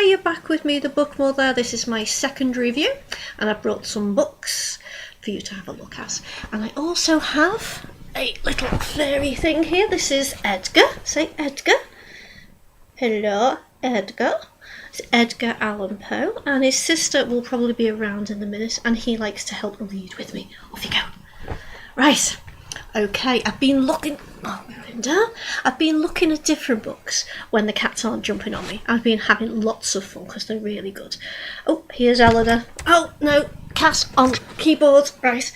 Hi, you're back with me, the Book Mother. This is my second review, and I brought some books for you to have a look at. And I also have a little fairy thing here. This is Edgar. Say Edgar. Hello, Edgar. It's Edgar Allan Poe, and his sister will probably be around in a minute, and he likes to help read with me. Off you go. Right. Okay, I've been looking at different books when the cats aren't jumping on me. I've been having lots of fun because they're really good. Oh, here's Eleanor. Oh, no, cat on keyboard. Right,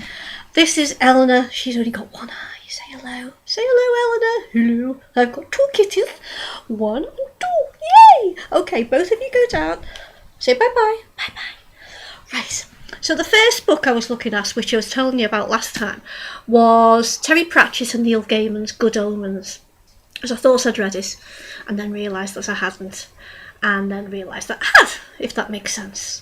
this is Eleanor. She's only got one eye. Say hello. Say hello, Eleanor. Hello. I've got two kittens. 1 and 2. Yay! Okay, both of you go down. Say bye-bye. Bye-bye. Right. So the first book I was looking at, which I was telling you about last time, was Terry Pratchett and Neil Gaiman's Good Omens. Because I thought I'd read it, and then realised that I hadn't, and then realised that I had, if that makes sense.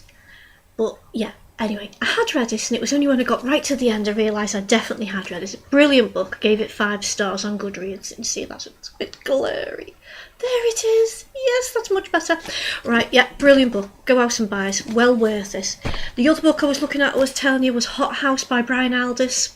But yeah, anyway, I had read it, and it was only when I got right to the end I realised I definitely had read it. It's a brilliant book. I gave it 5 stars on Goodreads, and see, that's a bit glary. There it is. Yes, that's much better. Right, yeah, brilliant book. Go out and buy it. Well worth it. The other book I was looking at, I was telling you, was Hothouse by Brian Aldiss.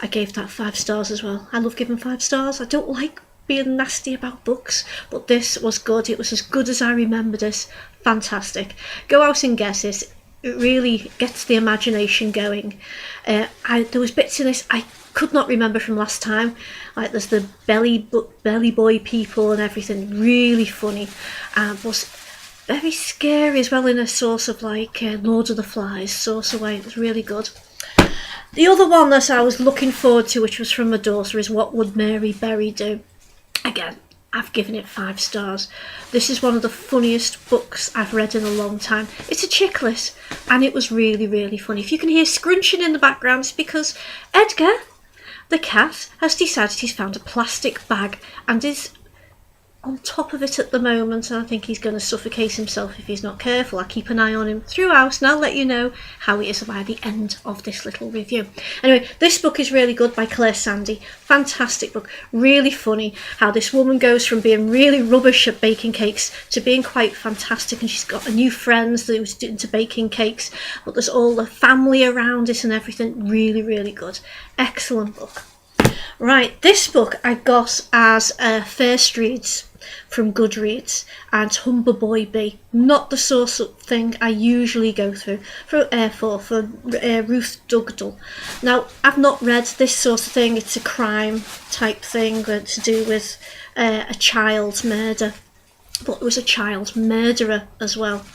I gave that 5 stars as well. I love giving 5 stars. I don't like being nasty about books, but this was good. It was as good as I remembered it. Fantastic. Go out and get it. It really gets the imagination going. There was bits in this I could not remember from last time, like there's the belly boy people and everything. Really funny, was very scary as well, in a sort of like Lord of the Flies sort of way. It was really good. The other one that I was looking forward to, which was from my daughter, is What Would Mary Berry Do? Again, I've given it 5 stars. This is one of the funniest books I've read in a long time. It's a chick lit, and it was really, really funny. If you can hear scrunching in the background, it's because Edgar, the cat, has decided he's found a plastic bag and is on top of it at the moment, and I think he's going to suffocate himself if he's not careful. I keep an eye on him throughout, and I'll let you know how he is by the end of this little review. Anyway, this book is really good, by Claire Sandy. Fantastic book. Really funny how this woman goes from being really rubbish at baking cakes to being quite fantastic, and she's got a new friends that was into baking cakes, but there's all the family around it and everything. Really, really good. Excellent book. Right, this book I got as first reads from Goodreads, and Humber Boy B. Not the sort of thing I usually go through for Ruth Dugdall. Now, I've not read this sort of thing. It's a crime type thing to do with a child murder, but it was a child murderer as well.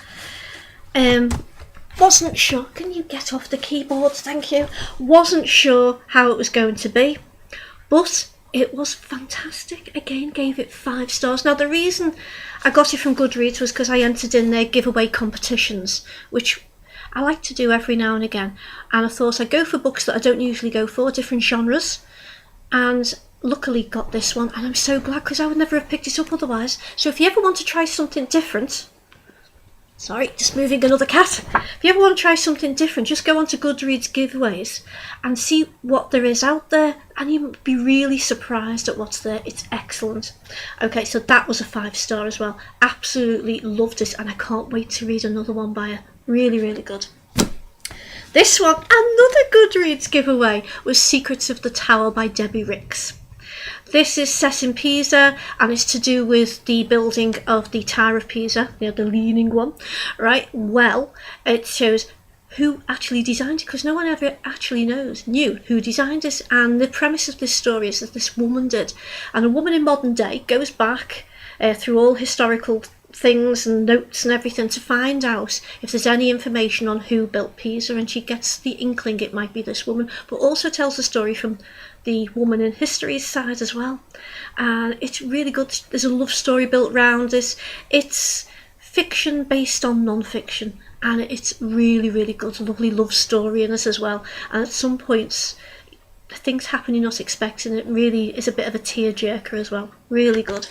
Wasn't sure. Can you get off the keyboard? Thank you. Wasn't sure how it was going to be, but it was fantastic. Again, gave it 5 stars. Now, the reason I got it from Goodreads was because I entered in their giveaway competitions, which I like to do every now and again. And I thought I'd go for books that I don't usually go for, different genres. And luckily got this one. And I'm so glad, because I would never have picked it up otherwise. So if you ever want to try something different... Sorry, just moving another cat. If you ever want to try something different, just go on to Goodreads giveaways and see what there is out there, and you'll be really surprised at what's there. It's excellent. Okay, so that was a 5 star as well. Absolutely loved it, and I can't wait to read another one by her. Really, really good. This one, another Goodreads giveaway, was Secrets of the Tower by Debbie Ricks. This is set in Pisa, and it's to do with the building of the Tower of Pisa, the leaning one, right? Well, it shows who actually designed it, because no one ever actually knew who designed it. And the premise of this story is that this woman did, and a woman in modern day goes back through all historical things and notes and everything to find out if there's any information on who built Pisa, and she gets the inkling it might be this woman, but also tells the story from the woman in history's side as well. And it's really good. There's a love story built around this. It's fiction based on non-fiction, and it's really, really good. A lovely love story in it as well, and at some points things happen you're not expecting. It really is a bit of a tearjerker as well. Really good.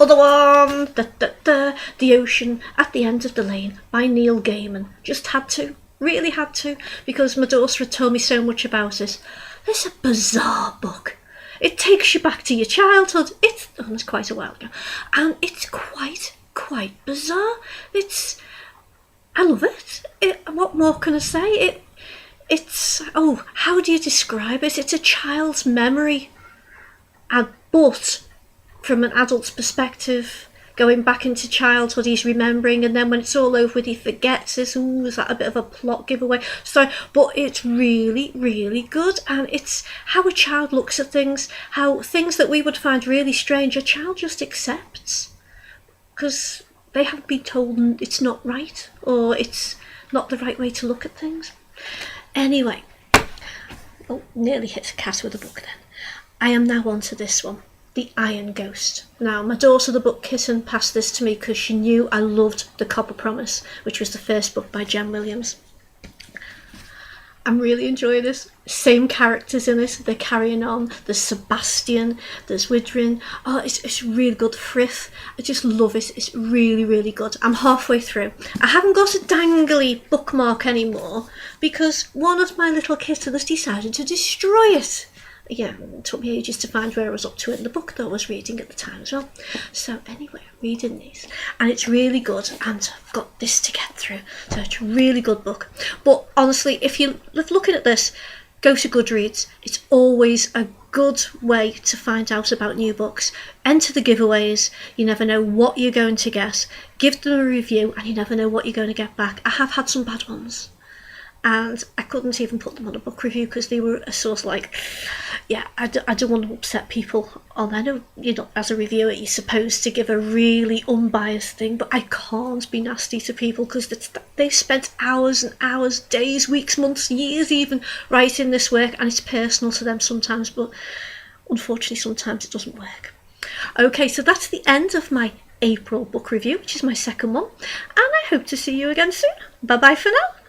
Other one, The Ocean at the End of the Lane by Neil Gaiman. Just had to, really had to, because my daughter had told me so much about it. It's a bizarre book. It takes you back to your childhood. It's quite a while ago, and it's quite quite bizarre. I love it. What more can I say? How do you describe it? It's a child's memory, but from an adult's perspective, going back into childhood, he's remembering, and then when it's all over with, he forgets this. Ooh, is that a bit of a plot giveaway? So, but it's really, really good, and it's how a child looks at things, how things that we would find really strange, a child just accepts, because they haven't been told it's not right, or it's not the right way to look at things. Anyway, nearly hit a cat with a book then. I am now on to this one. The Iron Ghost. Now, my daughter, the book kitten, passed this to me because she knew I loved The Copper Promise, which was the first book by Jen Williams. I'm really enjoying this. Same characters in this, they're carrying on. There's Sebastian, there's Widrin. Oh, it's really good. Frith, I just love it. It's really, really good. I'm halfway through. I haven't got a dangly bookmark anymore because one of my little kittens decided to destroy it. Yeah, it took me ages to find where I was up to in the book that I was reading at the time as well. So anyway, I'm reading these, and it's really good, and I've got this to get through. So it's a really good book. But honestly, if you're looking at this, go to Goodreads. It's always a good way to find out about new books. Enter the giveaways. You never know what you're going to get. Give them a review, and you never know what you're going to get back. I have had some bad ones, and I couldn't even put them on a book review because they were a sort of like, yeah, I don't want to upset people. I know, as a reviewer, you're supposed to give a really unbiased thing, but I can't be nasty to people because they've spent hours and hours, days, weeks, months, years even writing this work, and it's personal to them sometimes, but unfortunately sometimes it doesn't work. Okay, so that's the end of my April book review, which is my second one, and I hope to see you again soon. Bye bye for now.